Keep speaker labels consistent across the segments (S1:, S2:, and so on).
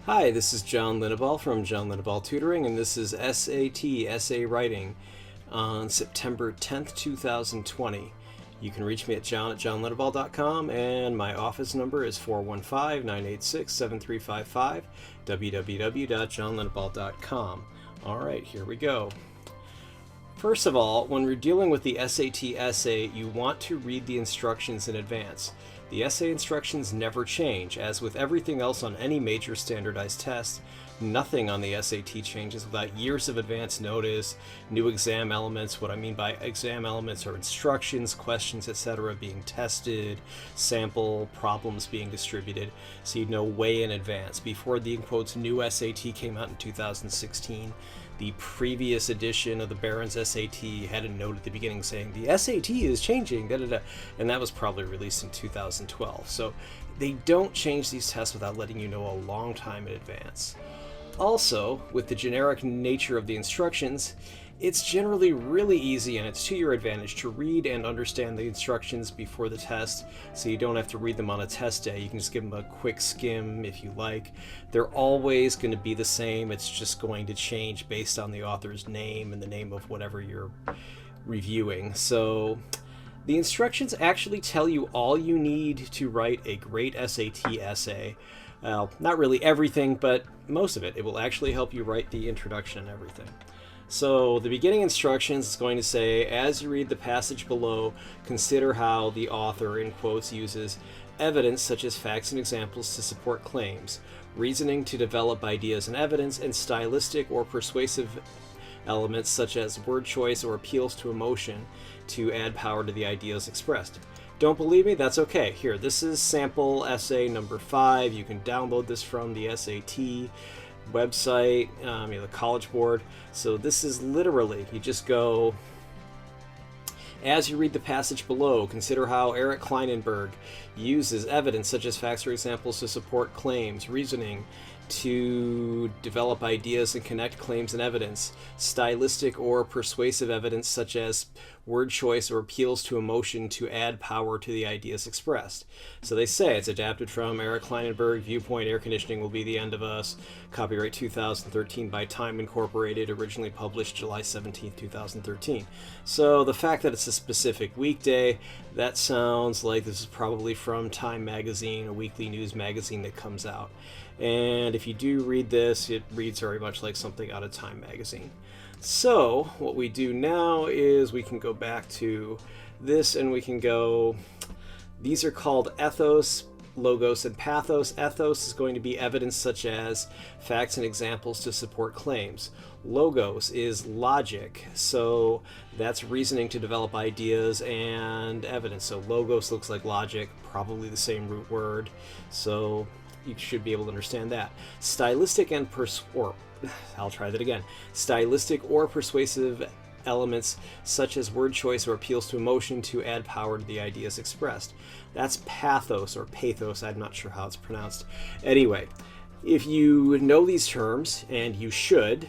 S1: Hi, this is John Linneball from John Linneball Tutoring, and this is SAT Essay Writing on September 10th, 2020. You can reach me at john@johnlinneball.com, and my office number is 415-986-7355, www.johnlinneball.com. All right, here we go. First of all, when we're dealing with the SAT essay, you want to read the instructions in advance. The essay instructions never change. As with everything else on any major standardized test, nothing on the SAT changes without years of advance notice, new exam elements. What I mean by exam elements are instructions, questions, etc. being tested, sample problems being distributed, so you know way in advance. Before the, in quotes, new SAT came out in 2016, the previous edition of the Barron's SAT had a note at the beginning saying the SAT is changing, da da da, and that was probably released in 2012. So they don't change these tests without letting you know a long time in advance. Also, with the generic nature of the instructions, it's generally really easy, and it's to your advantage to read and understand the instructions before the test, so you don't have to read them on a test day. You can just give them a quick skim if you like. They're always going to be the same. It's just going to change based on the author's name and the name of whatever you're reviewing. So the instructions actually tell you all you need to write a great SAT essay. Well, not really everything, but most of it. It will actually help you write the introduction and everything. So the beginning instructions is going to say, as you read the passage below, consider how the author, in quotes, uses evidence such as facts and examples to support claims, reasoning to develop ideas and evidence, and stylistic or persuasive elements such as word choice or appeals to emotion to add power to the ideas expressed. Don't believe me? That's okay. Here, this is sample essay number 5. You can download this from the SAT website, the College Board. So this is literally, you just go, as you read the passage below, consider how Eric Kleinenberg uses evidence such as facts or examples to support claims, reasoning to develop ideas and connect claims and evidence, stylistic or persuasive evidence such as word choice or appeals to emotion to add power to the ideas expressed. So they say it's adapted from Eric Kleinenberg, Viewpoint Air Conditioning Will Be the End of Us, copyright 2013 by Time Incorporated, originally published July 17, 2013. So the fact that it's a specific weekday, that sounds like this is probably from Time Magazine, a weekly news magazine that comes out. And if you do read this, it reads very much like something out of Time Magazine. So what we do now is we can go back to this and we can go, these are called Ethos, Logos, and Pathos. Ethos is going to be evidence such as facts and examples to support claims. Logos is logic, so that's reasoning to develop ideas and evidence. So logos looks like logic, probably the same root word, so you should be able to understand that. Stylistic and stylistic or persuasive elements such as word choice or appeals to emotion to add power to the ideas expressed. That's pathos or pathos, I'm not sure how it's pronounced. Anyway, if you know these terms, and you should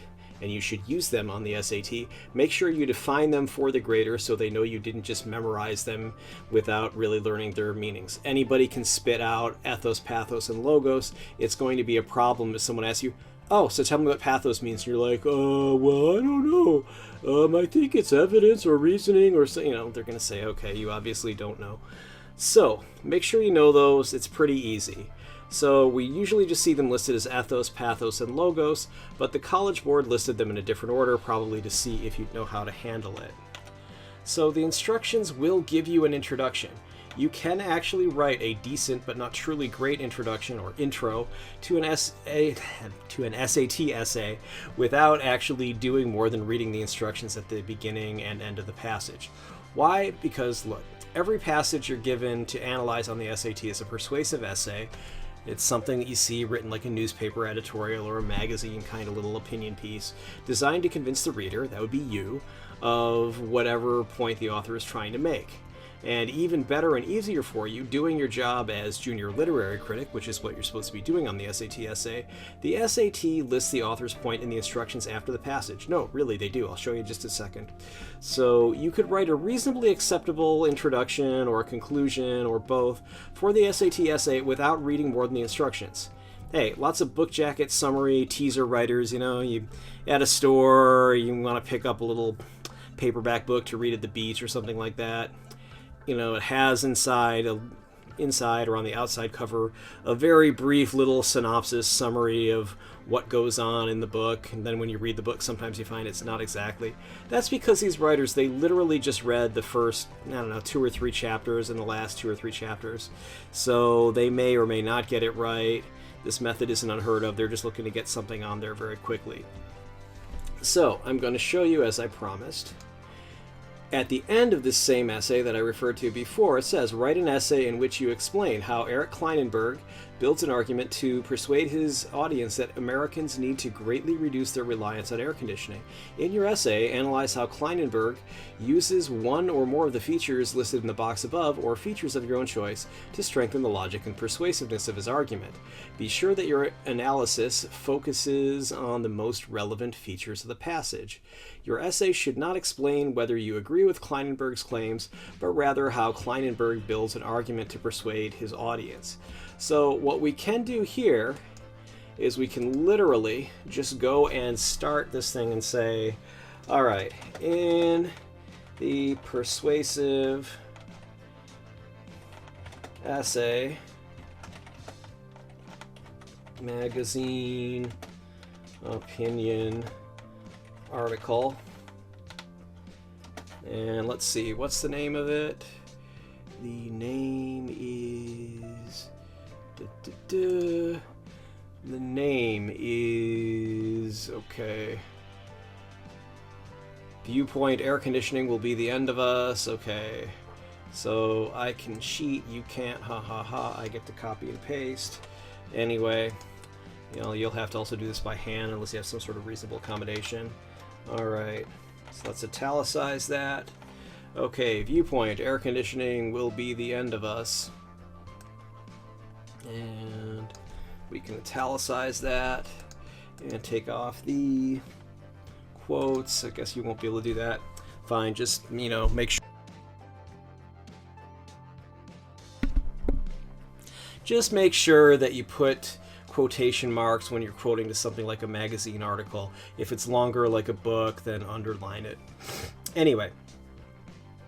S1: use them on the SAT, make sure you define them for the grader so they know you didn't just memorize them without really learning their meanings. Anybody can spit out ethos, pathos, and logos. It's going to be a problem if someone asks you, oh, so tell me what pathos means. And you're like, well, I don't know. I think it's evidence or reasoning or so, they're going to say, okay, you obviously don't know. So make sure you know those. It's pretty easy. So we usually just see them listed as ethos, pathos, and logos, but the College Board listed them in a different order, probably to see if you know how to handle it. So the instructions will give you an introduction. You can actually write a decent but not truly great introduction or intro to an SAT essay without actually doing more than reading the instructions at the beginning and end of the passage. Why? Because look, every passage you're given to analyze on the SAT is a persuasive essay. It's something that you see written like a newspaper editorial or a magazine kind of little opinion piece designed to convince the reader, that would be you, of whatever point the author is trying to make. And even better and easier for you, doing your job as junior literary critic, which is what you're supposed to be doing on the SAT essay, the SAT lists the author's point in the instructions after the passage. No, really, they do. I'll show you in just a second. So you could write a reasonably acceptable introduction or a conclusion or both for the SAT essay without reading more than the instructions. hey, lots of book jacket summary teaser writers, you know, you at a store, you want to pick up a little paperback book to read at the beach or something like that. You know, it has inside or on the outside cover a very brief little synopsis summary of what goes on in the book, and then when you read the book sometimes you find it's not exactly. That's because these writers, they literally just read the first, I don't know, 2 or 3 chapters and the last 2 or 3 chapters, so they may or may not get it right. This method isn't unheard of. They're just looking to get something on there very quickly. So I'm going to show you, as I promised. At the end of this same essay that I referred to before, it says, write an essay in which you explain how Eric Kleinenberg builds an argument to persuade his audience that Americans need to greatly reduce their reliance on air conditioning. In your essay, analyze how Kleinenberg uses one or more of the features listed in the box above, or features of your own choice, to strengthen the logic and persuasiveness of his argument. Be sure that your analysis focuses on the most relevant features of the passage. Your essay should not explain whether you agree with Kleinenberg's claims, but rather how Kleinenberg builds an argument to persuade his audience. So what we can do here is we can literally just go and start this thing and say, all right, in the persuasive essay magazine opinion article, and let's see, what's the name of it? The name is the name is, okay, viewpoint, air conditioning will be the end of us. Okay, so I can cheat, you can't, ha ha ha. I get to copy and paste. Anyway, you know, you'll have to also do this by hand unless you have some sort of reasonable accommodation. Alright, so let's italicize that. Okay, viewpoint, air conditioning will be the end of us. And we can italicize that and take off the quotes. I guess you won't be able to do that. Fine, just, you know, make sure. Just make sure that you put quotation marks when you're quoting to something like a magazine article. If it's longer like a book, then underline it. Anyway,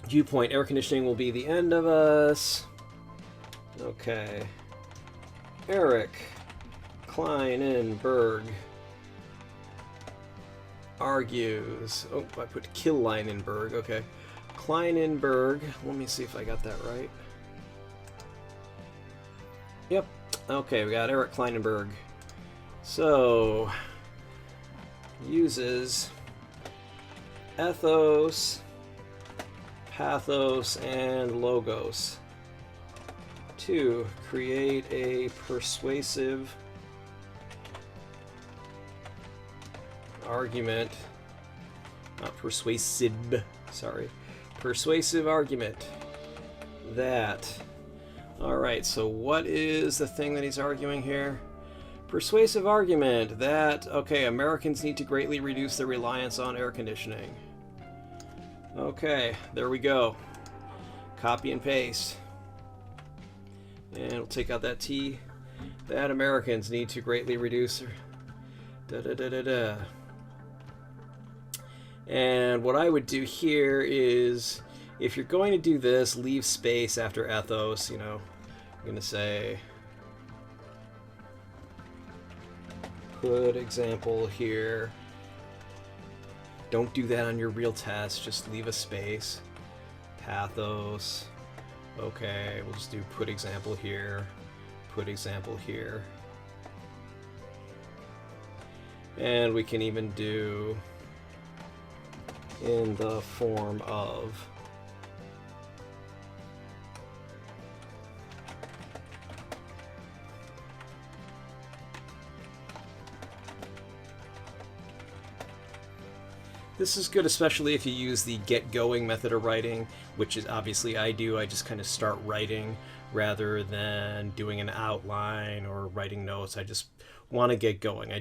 S1: viewpoint, air conditioning will be the end of us. Okay. Eric Kleinenberg argues. Oh, I put Kleinenberg. Okay. Kleinenberg. Let me see if I got that right. Yep. Okay, we got Eric Kleinenberg. So, uses ethos, pathos, and logos to create a persuasive argument, not persuasive, sorry, persuasive argument that, alright, so what is the thing that he's arguing here? Persuasive argument that, okay, Americans need to greatly reduce their reliance on air conditioning. Okay, there we go. Copy and paste. And we'll take out that T. That Americans need to greatly reduce their... Da-da-da-da-da. And what I would do here is, if you're going to do this, leave space after ethos, you know. I'm going to say, put example here. Don't do that on your real test, just leave a space. Pathos. Okay, we'll just do put example here, put example here. And we can even do in the form of. This is good, especially if you use the get going method of writing, which is obviously I do. I just kind of start writing rather than doing an outline or writing notes. I just want to get going.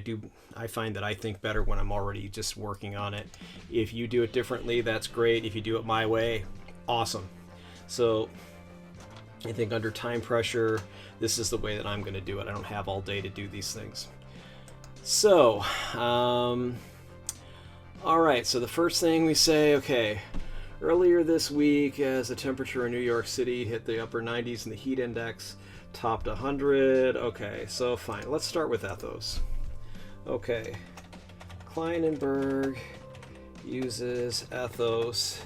S1: I find that I think better when I'm already just working on it. If you do it differently, that's great. If you do it my way, awesome. So I think under time pressure, this is the way that I'm going to do it. I don't have all day to do these things. So, all right, so the first thing we say, okay, earlier this week, as the temperature in New York City hit the upper 90s and the heat index topped 100. Okay, so fine. Let's start with Ethos. Okay, Kleinenberg uses Ethos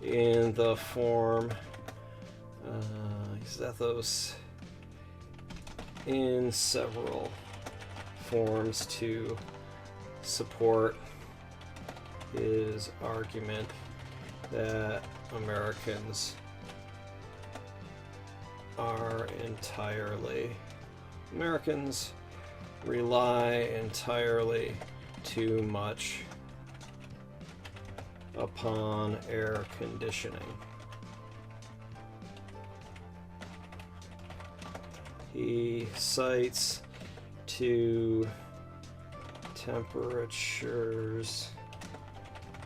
S1: in the form, uses Ethos in several forms to support his argument that Americans rely entirely too much upon air conditioning. He cites two temperatures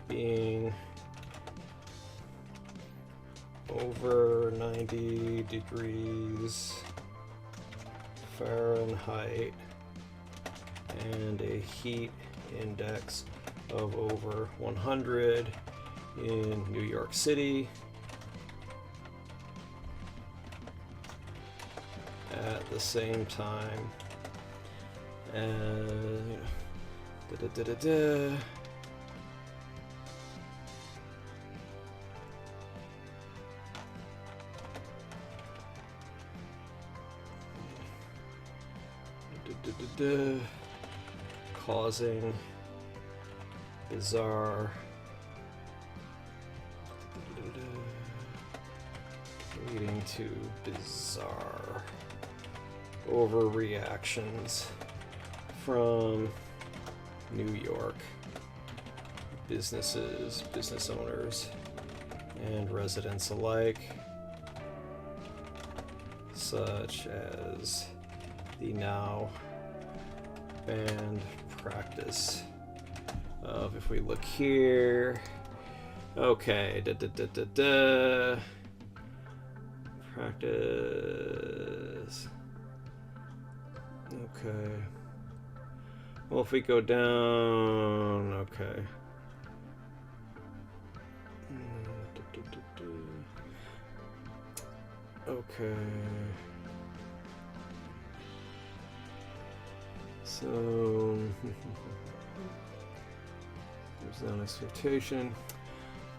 S1: being over 90 degrees Fahrenheit and a heat index of over 100 in New York City at the same time as causing bizarre leading to bizarre overreactions from New York businesses, business owners, and residents alike, such as the now banned practice of, if we look here, okay, practice, okay, well, if we go down, okay, okay, so there's that expectation.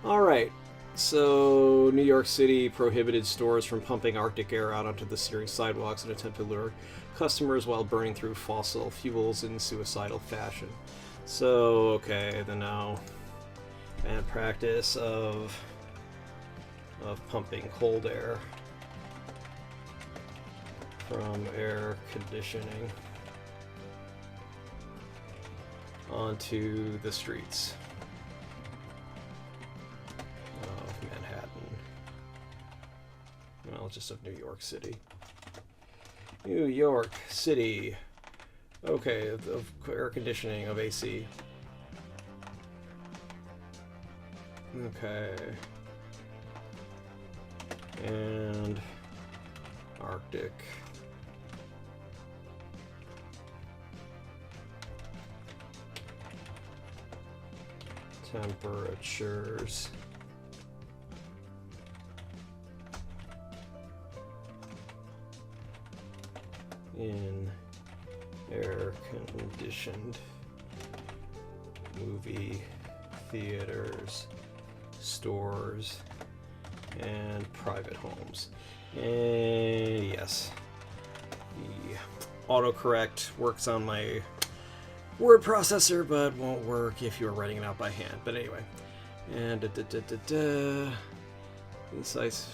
S1: All right, so New York City prohibited stores from pumping Arctic air out onto the city sidewalks in an attempt to lure customers while burning through fossil fuels in suicidal fashion. So, okay, the now banned practice of pumping cold air from air conditioning onto the streets of Manhattan. Well, just of New York City. New York City. Okay, of air conditioning, of AC. Okay. And Arctic. Temperatures. In air-conditioned movie theaters, stores, and private homes. And yes, the autocorrect works on my word processor, but won't work if you're writing it out by hand. But anyway, and insights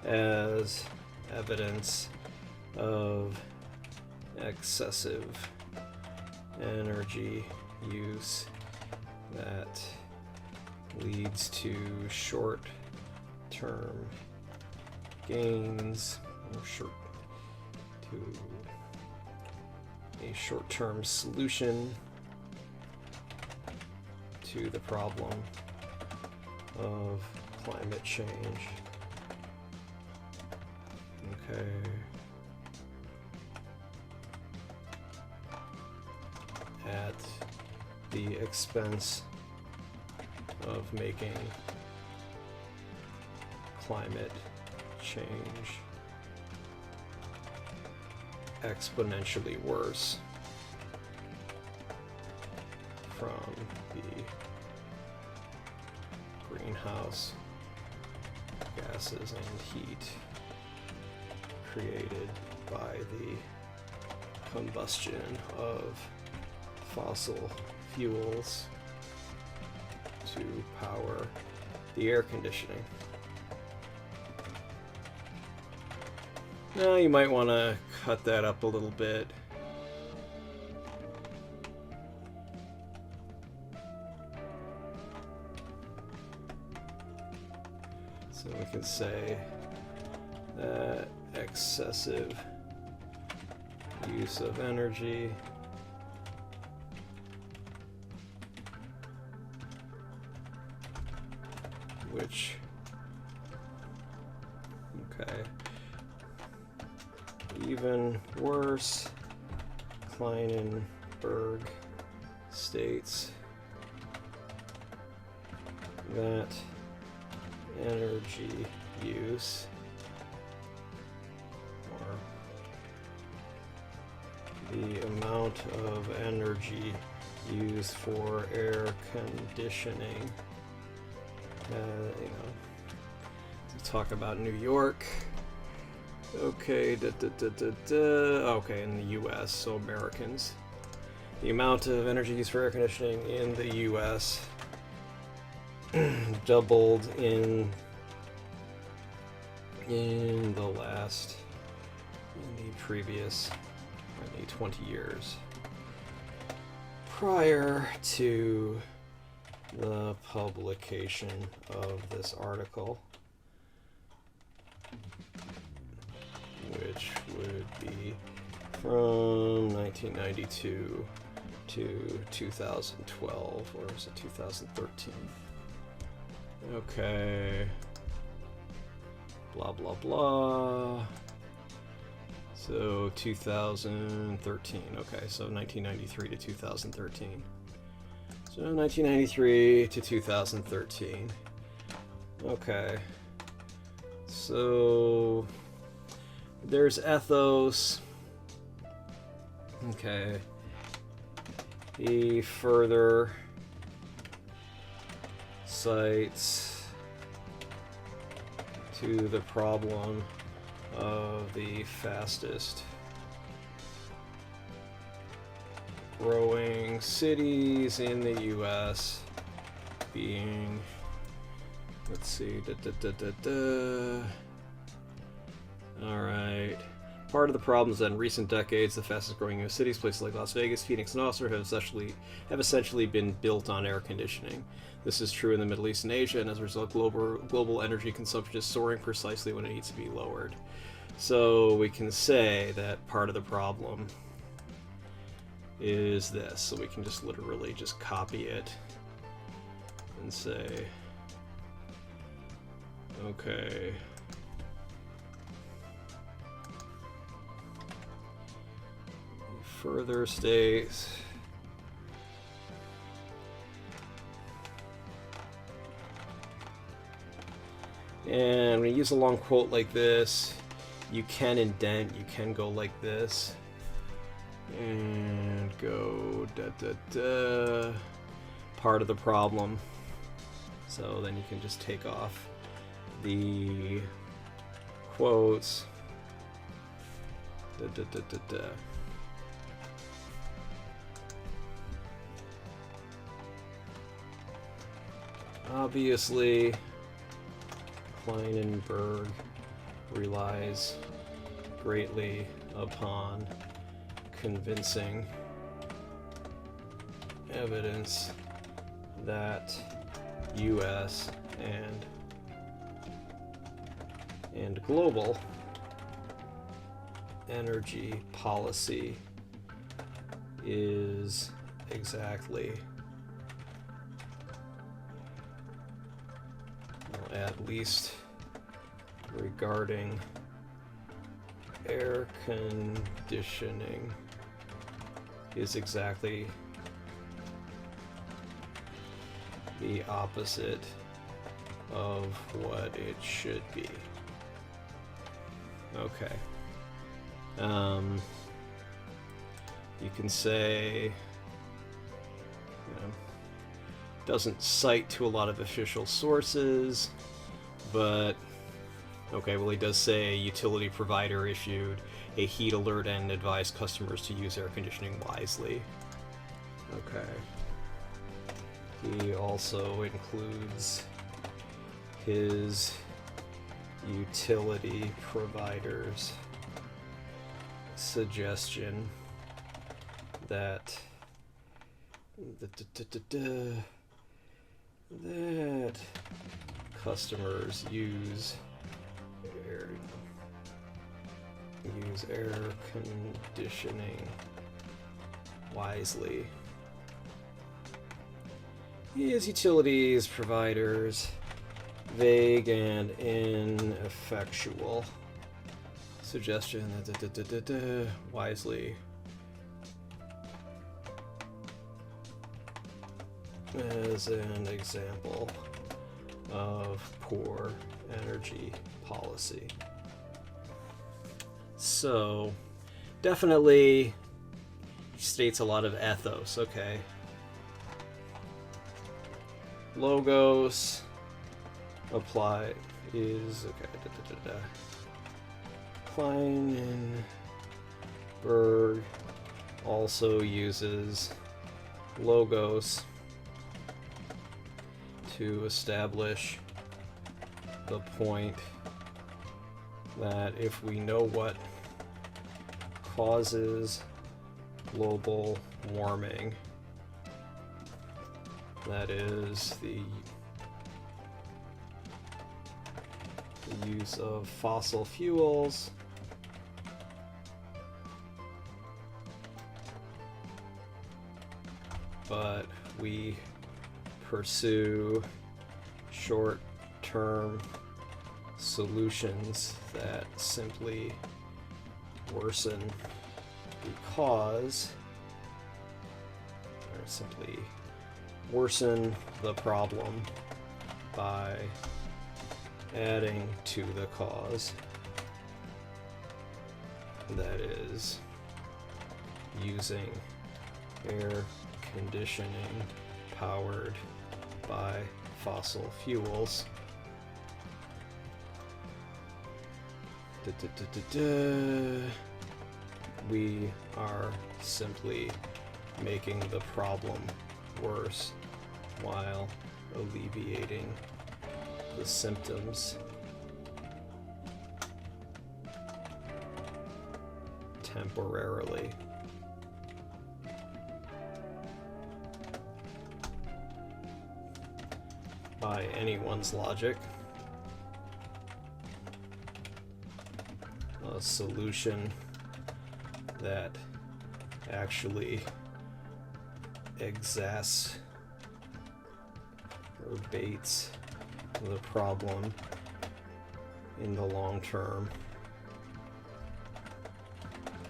S1: as evidence of excessive energy use that leads to short-term gains, or a short-term solution to the problem of climate change. Okay. At the expense of making climate change exponentially worse from the greenhouse gases and heat created by the combustion of fossil fuels to power the air conditioning. Now you might want to cut that up a little bit. So we can say that excessive use of energy which, okay, even worse, Kleinenberg states that energy use, or the amount of energy used for air conditioning, you know, to talk about New York. Okay, okay, in the U.S., so Americans. The amount of energy used for air conditioning in the U.S. doubled in the previous 20 years prior to the publication of this article, which would be from 1992 to 2012, or was it 2013? Okay. Blah, blah, blah. So 2013. Okay, so 1993 to 2013. So 1993 to 2013. Okay. So there's Ethos. Okay. He further cites to the problem of the fastest growing cities in the US being, let's see, all right. Part of the problem is that in recent decades, the fastest growing US cities, places like Las Vegas, Phoenix, and Austin, have essentially been built on air conditioning. This is true in the Middle East and Asia, and as a result, global energy consumption is soaring precisely when it needs to be lowered. So we can say that part of the problem is this. So we can just literally just copy it and say, okay, further states and when you use a long quote like this, you can indent, you can go like this and go part of the problem. So then you can just take off the quotes. Obviously, Kleinenberg relies greatly upon convincing evidence that U.S. and global energy policy is exactly, well, at least regarding air conditioning is exactly the opposite of what it should be. Okay. You can say, you know, doesn't cite to a lot of official sources, but okay, well, he does say a utility provider issued a heat alert and advised customers to use air conditioning wisely. Okay. He also includes his utility provider's suggestion that customers use air conditioning wisely. His utilities providers vague and ineffectual suggestion wisely as an example of poor energy policy. So definitely states a lot of ethos. Okay. Logos apply is okay. Kleinenberg also uses logos to establish the point that if we know what causes global warming, that is the use of fossil fuels, but we pursue short-term solutions that simply worsen the problem by adding to the cause, that is, using air conditioning powered by fossil fuels. We are simply making the problem worse while alleviating the symptoms temporarily. By anyone's logic, a solution that actually exacerbates the problem in the long term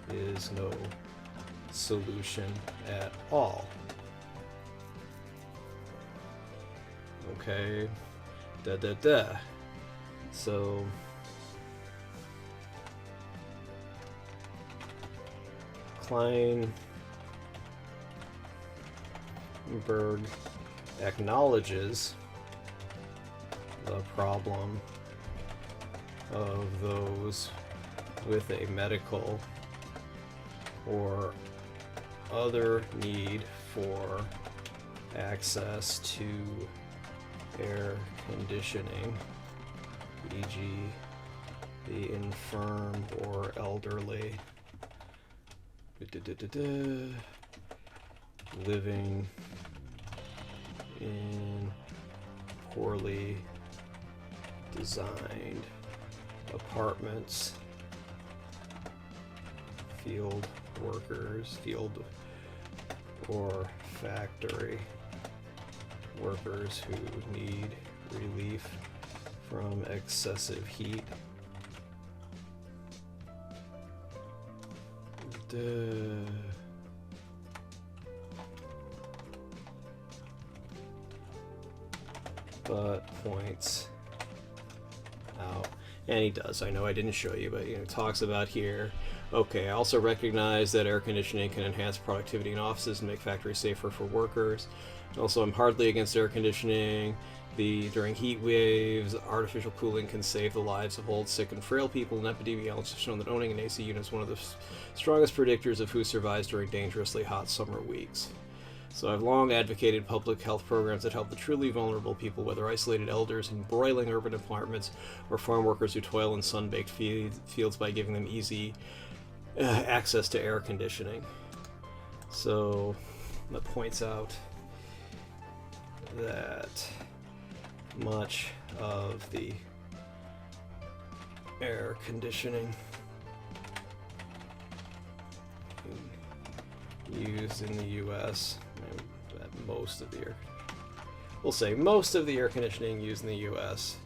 S1: is no solution at all. Okay, so Kleinberg acknowledges the problem of those with a medical or other need for access to air conditioning, e.g. the infirm or elderly, living in poorly designed apartments, field or factory workers who need relief from excessive heat, But points out, and he does. I know I didn't show you, but talks about here. Okay, I also recognize that air conditioning can enhance productivity in offices and make factories safer for workers. Also, I'm hardly against air conditioning. During heat waves, artificial cooling can save the lives of old, sick, and frail people, and epidemiologists have shown that owning an AC unit is one of the strongest predictors of who survives during dangerously hot summer weeks. So I've long advocated public health programs that help the truly vulnerable people, whether isolated elders in broiling urban apartments or farm workers who toil in sun-baked fields, by giving them easy access to air conditioning. So that points out that much of the air conditioning used in the U.S., most of the air, we'll say most of the air conditioning used in the U.S.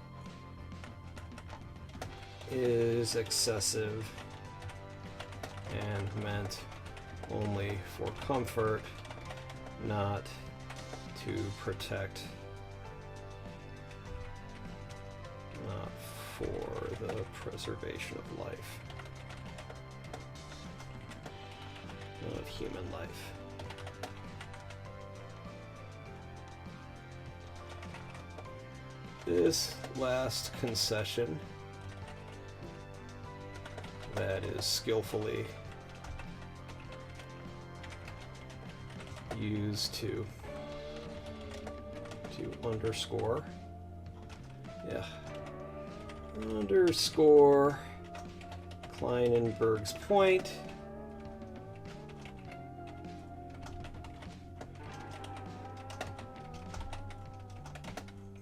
S1: is excessive and meant only for comfort, not to protect, not for the preservation of life, of human life. This last concession that is skillfully used to underscore, underscore Kleinenberg's point,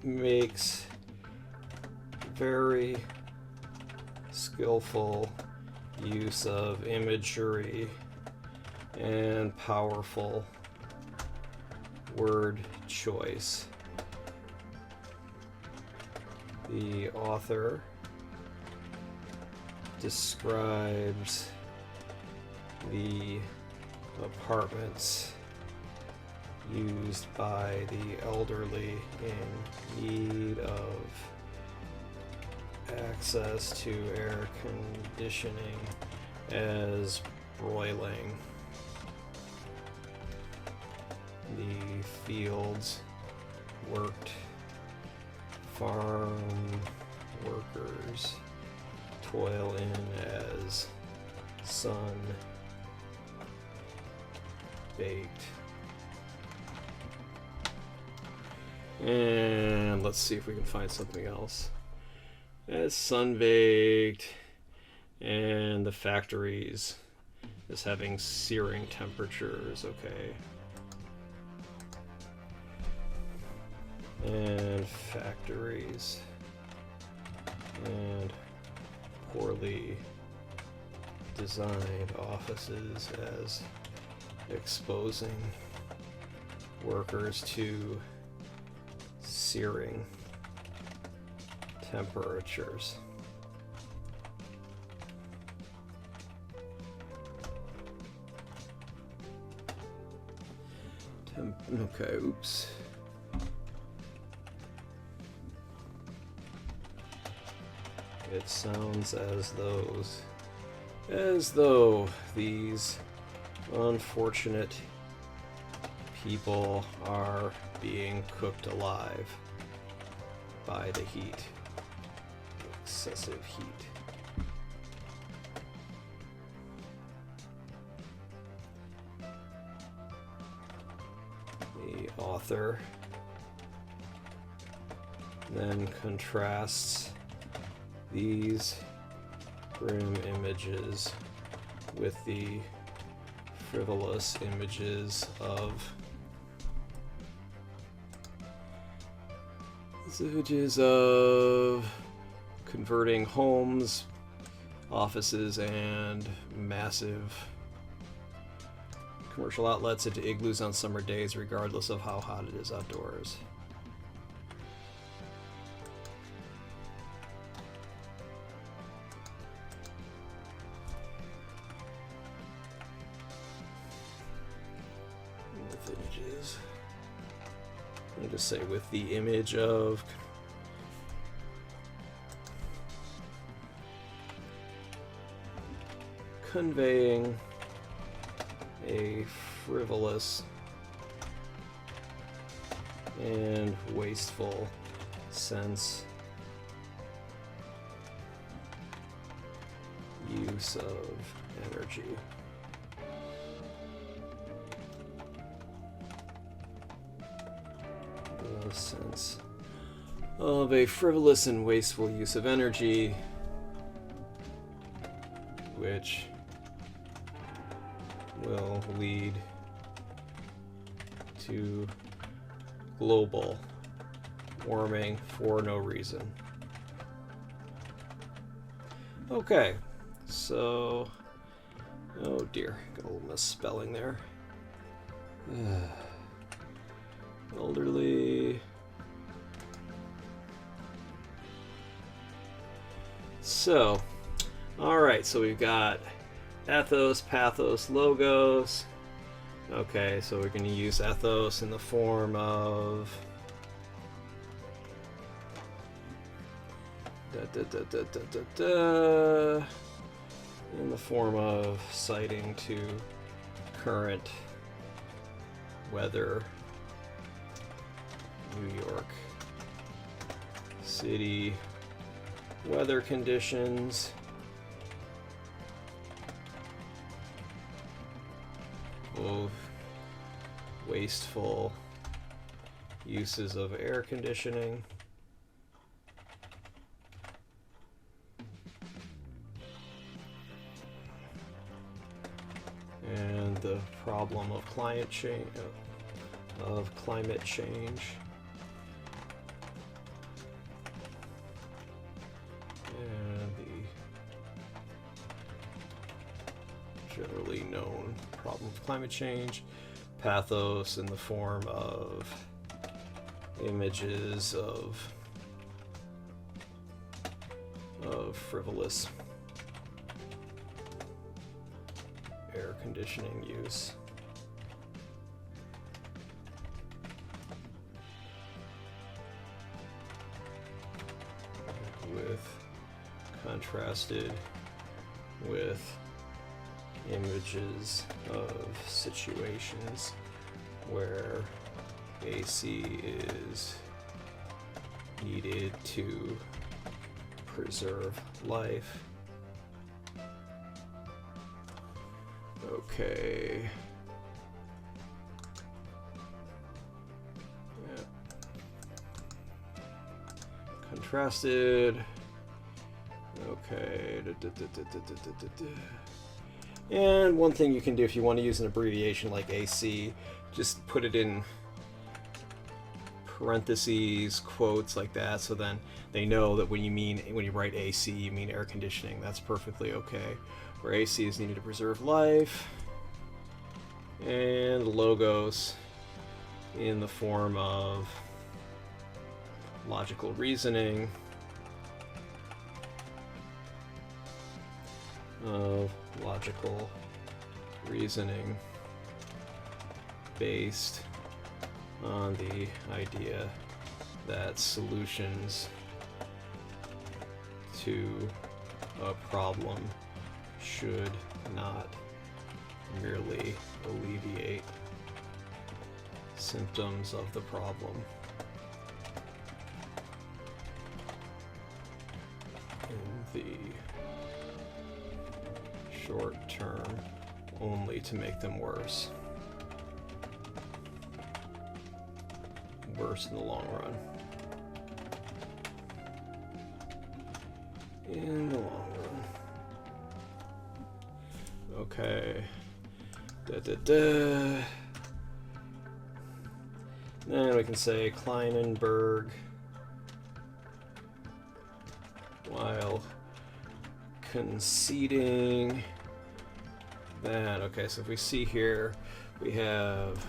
S1: makes very skillful use of imagery and powerful word choice. The author describes the apartments used by the elderly in need of access to air conditioning as broiling. The fields worked farm workers toil in as sun-baked. And let's see if we can find something else. As sun-baked, and the factories is having searing temperatures, okay. And factories and poorly designed offices as exposing workers to searing temperatures. Okay, oops. It sounds as though these unfortunate people are being cooked alive by the heat, excessive heat. The author then contrasts these grim images with the frivolous images of converting homes, offices, and massive commercial outlets into igloos on summer days, regardless of how hot it is outdoors. is, let me just say, with the image of conveying a frivolous and wasteful sense use of energy. The sense of a frivolous and wasteful use of energy, which will lead to global warming for no reason. Okay, so, oh dear, got a little misspelling there. Elderly. So, alright, so we've got Ethos, Pathos, Logos. Okay, so we're going to use Ethos in the form of in the form of citing to current weather, New York City weather conditions. Of wasteful uses of air conditioning. And the problem of climate change, and the generally known problem of climate change. Pathos in the form of images of frivolous air conditioning use. With contrasted with images of situations where AC is needed to preserve life. Okay. Yeah. Contrasted. Okay. And one thing you can do if you want to use an abbreviation like AC, just put it in parentheses, quotes like that, so then they know that when you write AC, you mean air conditioning. That's perfectly okay. Where AC is needed to preserve life. And logos in the form of logical reasoning, based on the idea that solutions to a problem should not merely alleviate symptoms of the problem. In the short term, only to make them worse. Worse in the long run. In the long run. Okay. Then we can say Kleinenberg, while conceding that. Okay, so if we see here, we have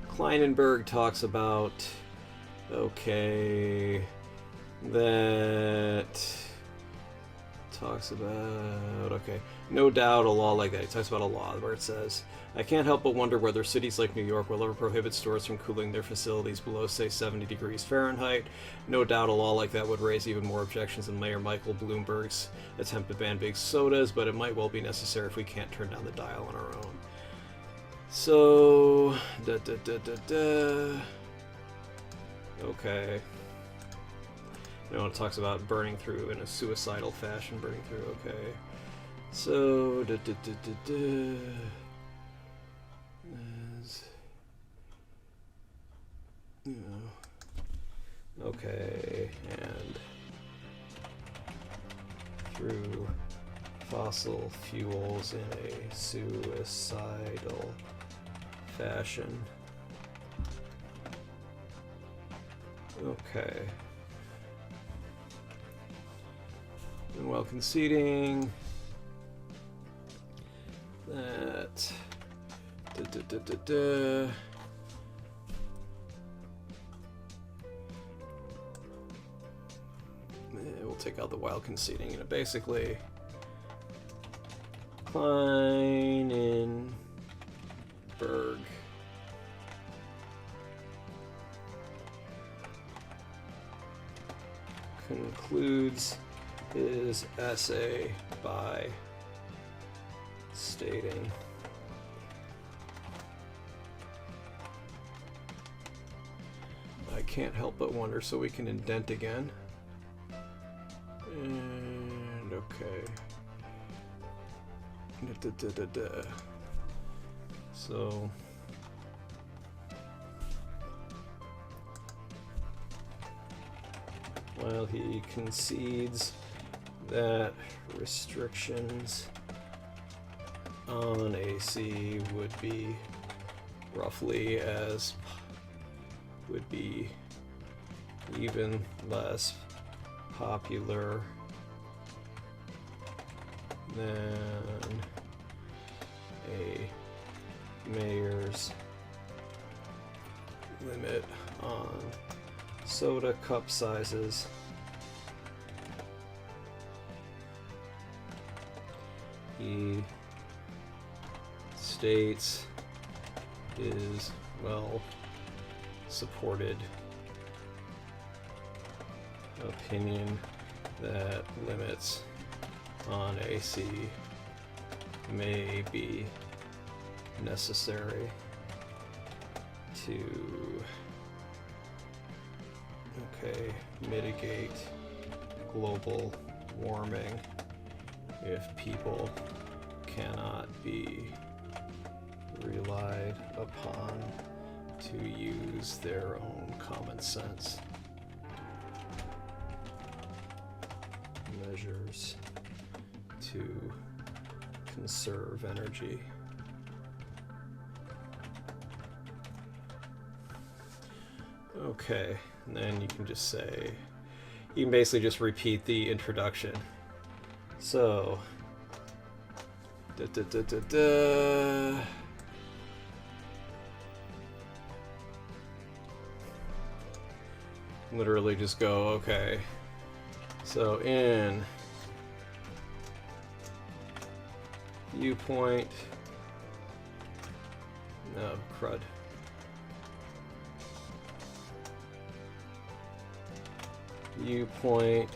S1: Kleinenberg talks about, okay, okay, no doubt a law like that. He talks about a law where it says I can't help but wonder whether cities like New York will ever prohibit stores from cooling their facilities below, say, 70 degrees Fahrenheit. No doubt a law like that would raise even more objections than Mayor Michael Bloomberg's attempt to ban big sodas, but it might well be necessary if we can't turn down the dial on our own. So... Okay. You know, it talks about burning through in a suicidal fashion, burning through, okay. So... Okay, and through fossil fuels in a suicidal fashion. Okay. And while conceding that we'll take out the while conceding, and basically Kleinenberg concludes his essay by stating I can't help but wonder, so we can indent again. And okay. So while he concedes that restrictions on AC would be roughly as would be even less popular than a mayor's limit on soda cup sizes. He states his well supported opinion that limits on AC may be necessary to mitigate global warming if people cannot be relied upon to use their own common sense measures to conserve energy. Okay, and then you can just say, you can basically just repeat the introduction. So, literally just go, okay. So in viewpoint, no, crud. Viewpoint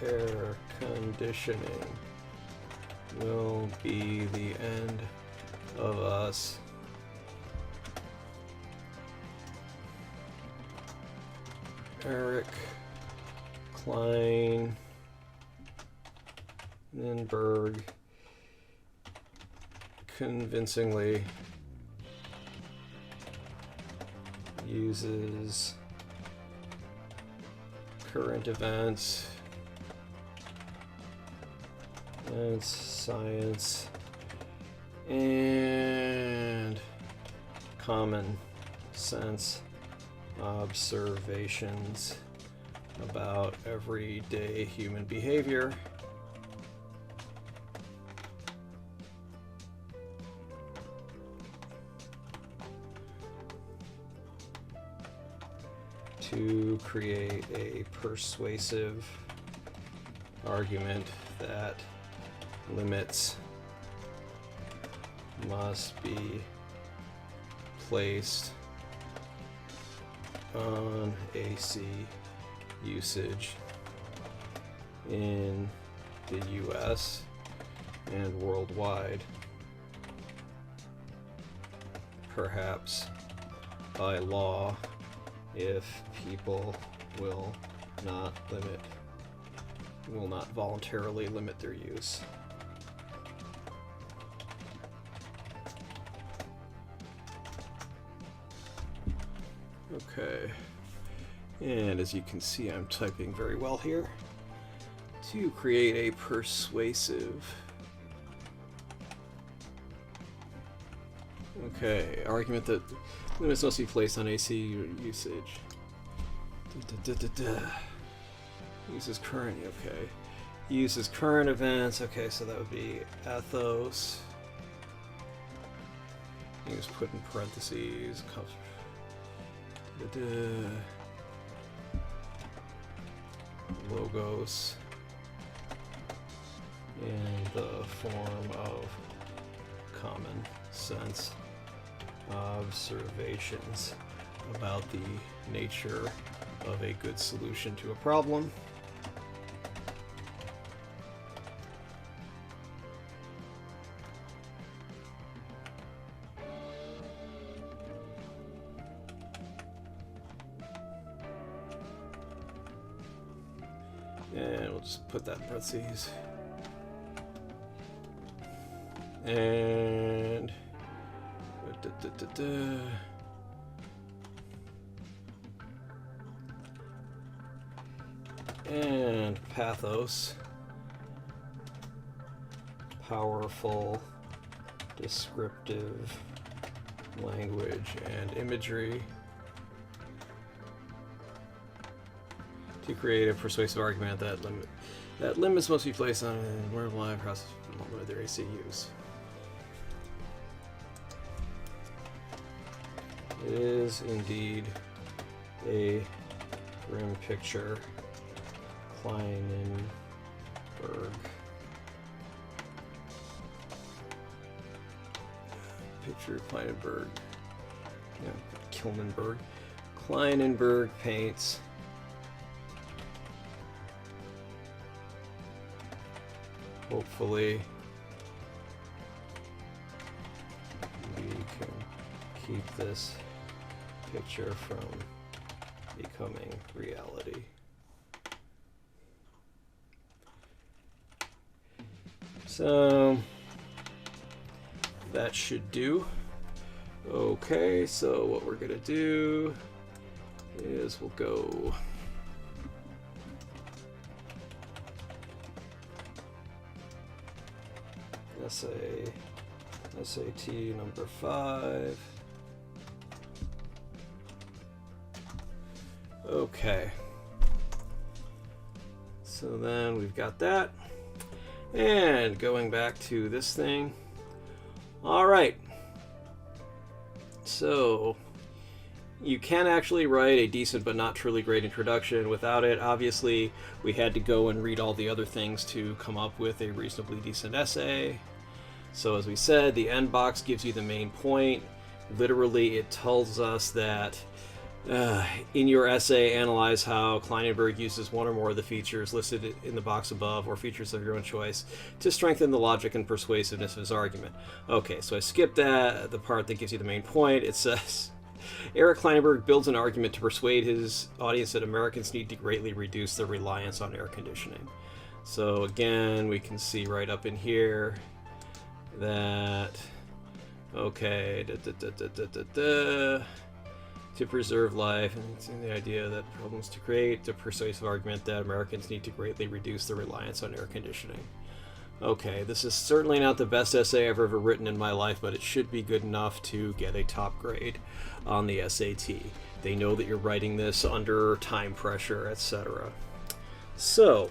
S1: air conditioning will be the end of us Eric Kleinenberg convincingly uses current events and science and common sense observations about everyday human behavior to create a persuasive argument that limits must be placed on AC usage in the US and worldwide, perhaps by law, if people will not voluntarily limit their use. Okay, and as you can see, I'm typing very well here. To create a persuasive, argument that limits must be placed on AC usage. Uses current, okay. Uses current events, okay, so that would be ethos. You just put in parentheses. Logos in the form of common sense observations about the nature of a good solution to a problem. And we'll just put that in parentheses. And and pathos, powerful descriptive language and imagery to create a persuasive argument that limits must be placed on a worldwide process with their AC use. It is indeed a grim picture. Kleinenberg. Picture Kleinenberg. Yeah, Kilmanberg. Kleinenberg paints hopefully we can keep this picture from becoming reality. So that should do. Okay, so what we're gonna do is we'll go SAT number 5. Okay. So then we've got that. And going back to this thing. All right. So you can actually write a decent but not truly great introduction without it. Obviously, we had to go and read all the other things to come up with a reasonably decent essay. So as we said, the end box gives you the main point. Literally, it tells us that in your essay, analyze how Kleinenberg uses one or more of the features listed in the box above, or features of your own choice, to strengthen the logic and persuasiveness of his argument. Okay, so I skipped the part that gives you the main point. It says, Eric Kleinenberg builds an argument to persuade his audience that Americans need to greatly reduce their reliance on air conditioning. So again, we can see right up in here that, okay, to preserve life, and it's in the idea that problems to create a persuasive argument that Americans need to greatly reduce their reliance on air conditioning. Okay, this is certainly not the best essay I've ever written in my life, but it should be good enough to get a top grade on the SAT. They know that you're writing this under time pressure, etc. So,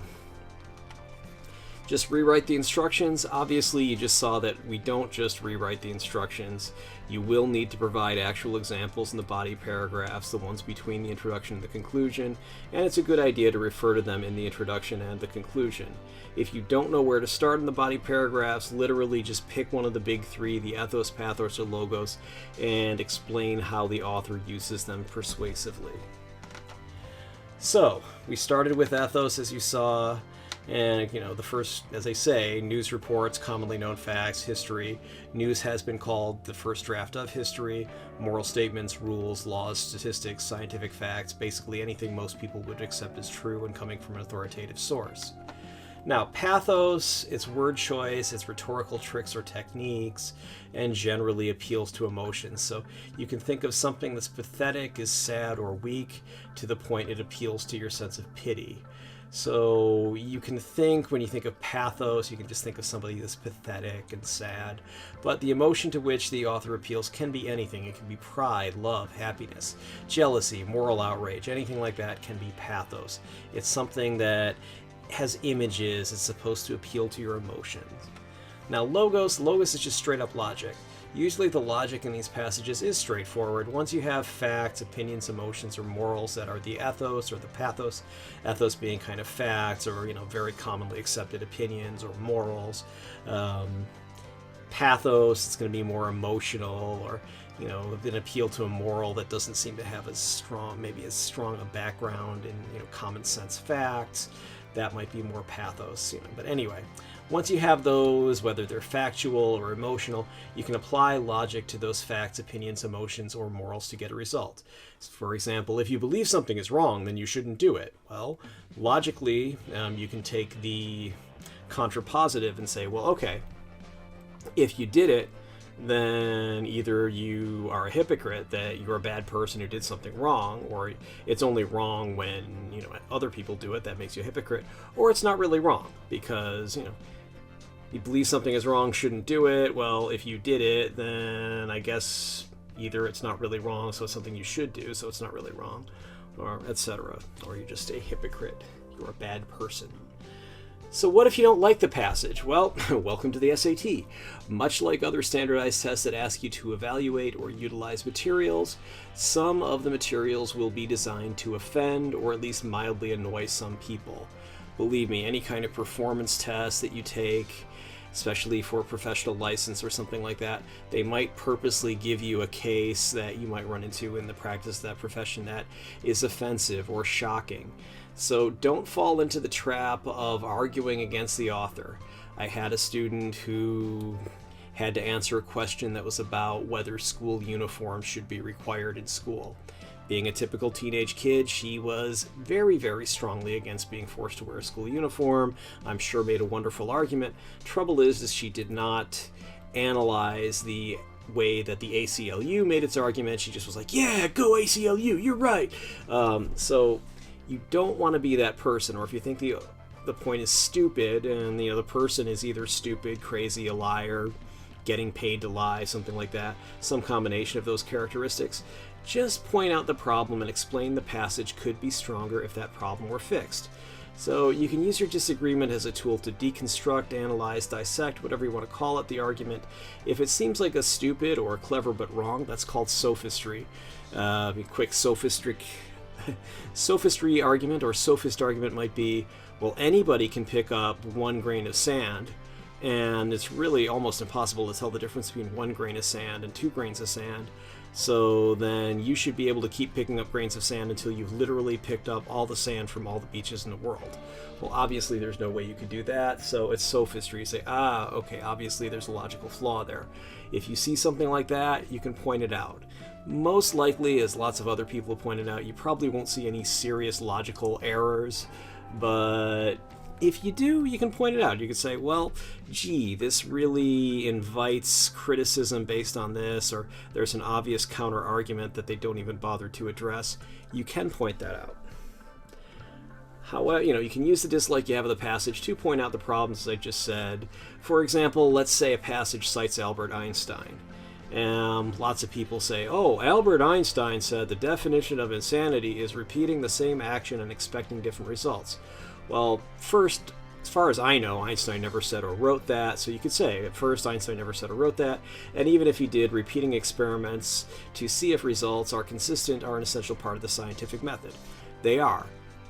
S1: just rewrite the instructions. Obviously, you just saw that we don't just rewrite the instructions. You will need to provide actual examples in the body paragraphs, the ones between the introduction and the conclusion, and it's a good idea to refer to them in the introduction and the conclusion. If you don't know where to start in the body paragraphs, literally just pick one of the big three, the ethos, pathos, or logos, and explain how the author uses them persuasively. So, we started with ethos, as you saw. And, the first, as I say, news reports, commonly known facts, history. News has been called the first draft of history. Moral statements, rules, laws, statistics, scientific facts, basically anything most people would accept as true and coming from an authoritative source. Now, pathos, its word choice, its rhetorical tricks or techniques, and generally appeals to emotions. So you can think of something that's pathetic, is sad, or weak, to the point it appeals to your sense of pity. So you can think, when you think of pathos, you can just think of somebody that's pathetic and sad. But the emotion to which the author appeals can be anything. It can be pride, love, happiness, jealousy, moral outrage. Anything like that can be pathos. It's something that has images. It's supposed to appeal to your emotions. Now logos is just straight up logic. Usually the logic in these passages is straightforward. Once you have facts, opinions, emotions, or morals that are the ethos or the pathos, ethos being kind of facts or, very commonly accepted opinions or morals. Pathos, it's going to be more emotional or, an appeal to a moral that doesn't seem to have as strong a background in, common sense facts. That might be more pathos, But anyway, once you have those, whether they're factual or emotional, you can apply logic to those facts, opinions, emotions, or morals to get a result. For example, if you believe something is wrong, then you shouldn't do it. Well, logically, you can take the contrapositive and say, well, okay, if you did it, then either you are a hypocrite, that you're a bad person who did something wrong, or it's only wrong when, other people do it, that makes you a hypocrite, or it's not really wrong because, you believe something is wrong, shouldn't do it. Well, if you did it, then I guess either it's not really wrong, so it's something you should do, so it's not really wrong, or etc. Or you're just a hypocrite, you're a bad person. So what if you don't like the passage? Well, welcome to the SAT. Much like other standardized tests that ask you to evaluate or utilize materials, some of the materials will be designed to offend or at least mildly annoy some people. Believe me, any kind of performance test that you take, especially for a professional license or something like that, they might purposely give you a case that you might run into in the practice of that profession that is offensive or shocking. So don't fall into the trap of arguing against the author. I had a student who had to answer a question that was about whether school uniforms should be required in school. Being a typical teenage kid, she was very, very strongly against being forced to wear a school uniform. I'm sure made a wonderful argument. Trouble is she did not analyze the way that the ACLU made its argument. She just was like, yeah, go ACLU, you're right. So you don't want to be that person, or if you think the point is stupid and the person is either stupid, crazy, a liar, getting paid to lie, something like that, some combination of those characteristics, just point out the problem and explain the passage could be stronger if that problem were fixed. So you can use your disagreement as a tool to deconstruct, analyze, dissect, whatever you want to call it, the argument. If it seems like a stupid or clever but wrong, that's called sophistry. A quick sophistry argument or sophist argument might be, well, anybody can pick up 1 grain of sand, and it's really almost impossible to tell the difference between 1 grain of sand and 2 grains of sand. So then you should be able to keep picking up grains of sand until you've literally picked up all the sand from all the beaches in the world. Well, obviously there's no way you could do that, so it's sophistry. You say, okay, obviously there's a logical flaw there. If you see something like that, you can point it out. Most likely, as lots of other people have pointed out, you probably won't see any serious logical errors, but if you do, you can point it out. You can say, well, gee, this really invites criticism based on this, or there's an obvious counter-argument that they don't even bother to address. You can point that out. However, you can use the dislike you have of the passage to point out the problems, as I just said. For example, let's say a passage cites Albert Einstein. Lots of people say, oh, Albert Einstein said the definition of insanity is repeating the same action and expecting different results. Well, first, As far as I know, Einstein never said or wrote that, so you could say, at first, Einstein never said or wrote that, and even if he did, repeating experiments to see if results are consistent are an essential part of the scientific method. They are.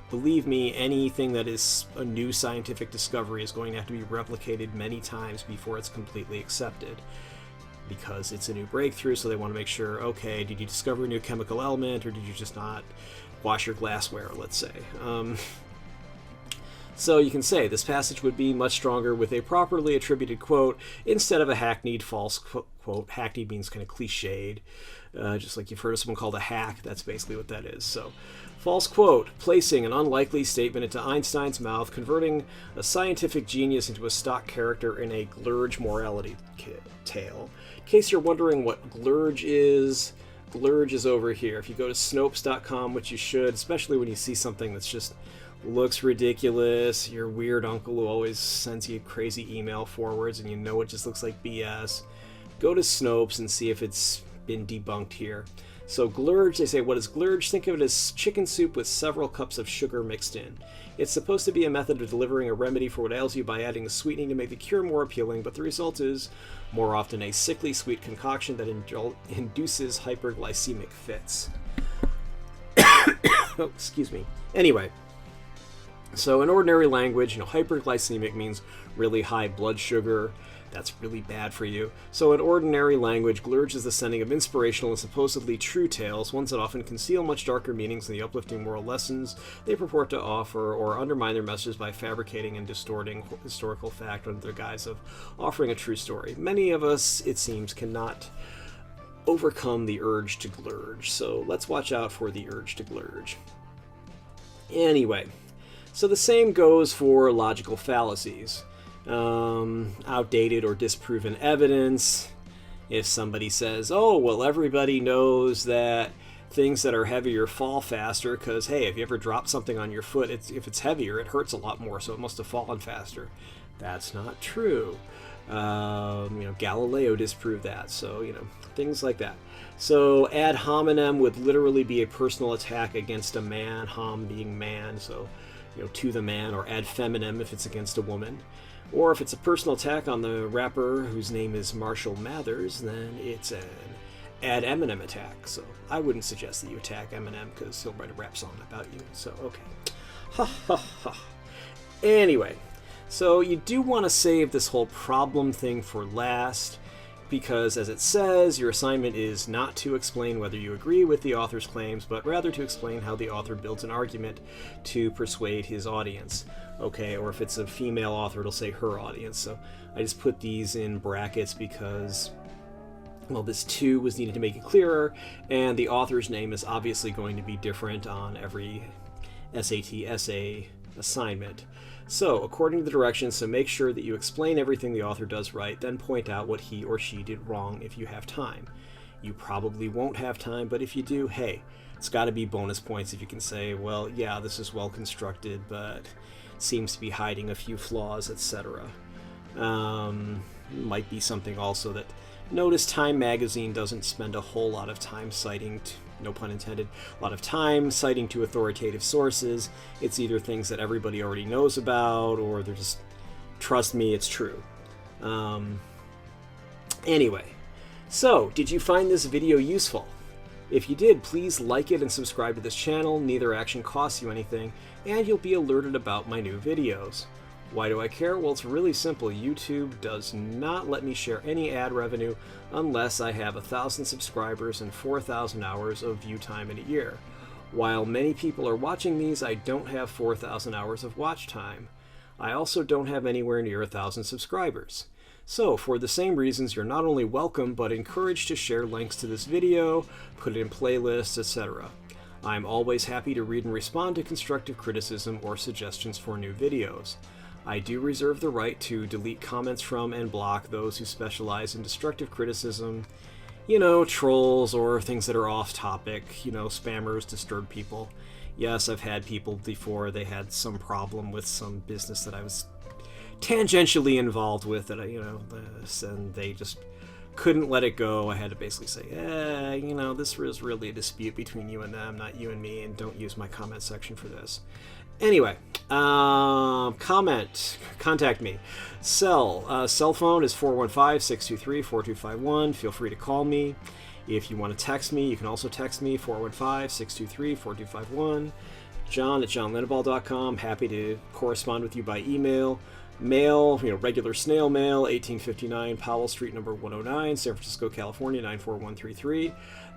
S1: Believe me, anything that is a new scientific discovery is going to have to be replicated many times before it's completely accepted. Because it's a new breakthrough, so they want to make sure, okay, did you discover a new chemical element, or did you just not wash your glassware, let's say. So you can say this passage would be much stronger with a properly attributed quote instead of a hackneyed false quote. Hackneyed means kind of cliched, just like you've heard of someone called a hack. That's basically what that is. So, false quote, placing an unlikely statement into Einstein's mouth, converting a scientific genius into a stock character in a glurge morality tale. In case you're wondering what glurge is over here. If you go to Snopes.com, which you should, especially when you see something that's just looks ridiculous, your weird uncle who always sends you crazy email forwards and you know it just looks like BS, go to Snopes and see if it's been debunked here. So glurge, they say, what is glurge? Think of it as chicken soup with several cups of sugar mixed in. It's supposed to be a method of delivering a remedy for what ails you by adding a sweetening to make the cure more appealing, but the result is more often a sickly sweet concoction that induces hyperglycemic fits. Oh, excuse me. Anyway, so in ordinary language, hyperglycemic means really high blood sugar. That's really bad for you. So in ordinary language, glurge is the sending of inspirational and supposedly true tales, ones that often conceal much darker meanings than the uplifting moral lessons they purport to offer, or undermine their messages by fabricating and distorting historical fact under the guise of offering a true story. Many of us, it seems, cannot overcome the urge to glurge, so let's watch out for the urge to glurge. Anyway, so the same goes for logical fallacies. Outdated or disproven evidence. If somebody says, oh, well, everybody knows that things that are heavier fall faster because, hey, if you ever drop something on your foot, if it's heavier, it hurts a lot more, so it must have fallen faster. That's not true. Galileo disproved that, so, things like that. So ad hominem would literally be a personal attack against a man, hom being man, so, to the man, or ad feminem if it's against a woman. Or if it's a personal attack on the rapper whose name is Marshall Mathers, then it's an ad Eminem attack. So I wouldn't suggest that you attack Eminem because he'll write a rap song about you. So, okay. Ha ha ha. Anyway, so you do want to save this whole problem thing for last, because as it says, your assignment is not to explain whether you agree with the author's claims, but rather to explain how the author builds an argument to persuade his audience. Okay, or if it's a female author, it'll say her audience. So I just put these in brackets because, well, this "to" was needed to make it clearer, and the author's name is obviously going to be different on every SAT essay assignment. So, according to the directions, so make sure that you explain everything the author does right, then point out what he or she did wrong if you have time. You probably won't have time, but if you do, hey, it's got to be bonus points if you can say, well, yeah, this is well constructed, but seems to be hiding a few flaws, etc. Might be something also that, notice Time magazine doesn't spend a whole lot of time citing, no pun intended, a lot of time citing to authoritative sources. It's either things that everybody already knows about, or they're just, trust me, it's true. Anyway, so did you find this video useful? If you did, please like it and subscribe to this channel. Neither action costs you anything, and you'll be alerted about my new videos. Why do I care? Well, it's really simple. YouTube does not let me share any ad revenue unless I have 1,000 subscribers and 4,000 hours of view time in a year. While many people are watching these, I don't have 4,000 hours of watch time. I also don't have anywhere near 1,000 subscribers. So, for the same reasons, you're not only welcome, but encouraged to share links to this video, put it in playlists, etc. I'm always happy to read and respond to constructive criticism or suggestions for new videos. I do reserve the right to delete comments from and block those who specialize in destructive criticism, trolls or things that are off topic, spammers, disturbed people. Yes, I've had people before, they had some problem with some business that I was tangentially involved with, that and they just couldn't let it go. I had to basically say, this was really a dispute between you and them, not you and me, and don't use my comment section for this. Anyway, contact me. Cell phone is 415-623-4251. Feel free to call me. If you want to text me, you can also text me, 415-623-4251. John@johnlinnebaugh.com. Happy to correspond with you by email. Mail, regular snail mail, 1859 Powell Street, number 109, San Francisco, California, 94133.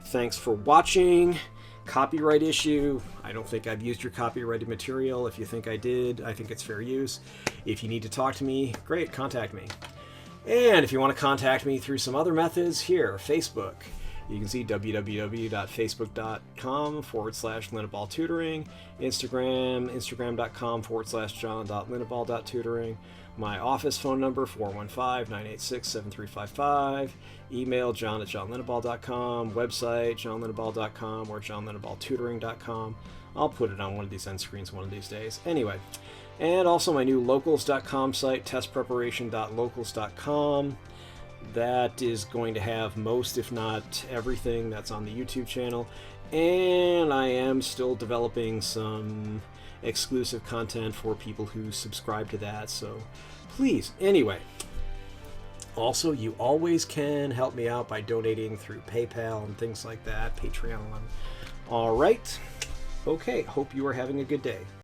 S1: Thanks for watching. Copyright issue. I don't think I've used your copyrighted material. If you think I did, I think it's fair use. If you need to talk to me, great, contact me. And if you want to contact me through some other methods, here, Facebook. You can see www.facebook.com/Linnebaugh Tutoring, instagram.com/john.linnebaugh.tutoring, my office phone number 415-986-7355, email john@johnlinnebaugh.com, website johnlinnebaugh.com or johnlinnebaughtutoring.com. I'll put it on one of these end screens one of these days. Anyway, and also my new locals.com site, testpreparation.locals.com. That is going to have most, if not everything, that's on the YouTube channel. And I am still developing some exclusive content for people who subscribe to that. So please, anyway. Also, you always can help me out by donating through PayPal and things like that, Patreon. All right. Okay, hope you are having a good day.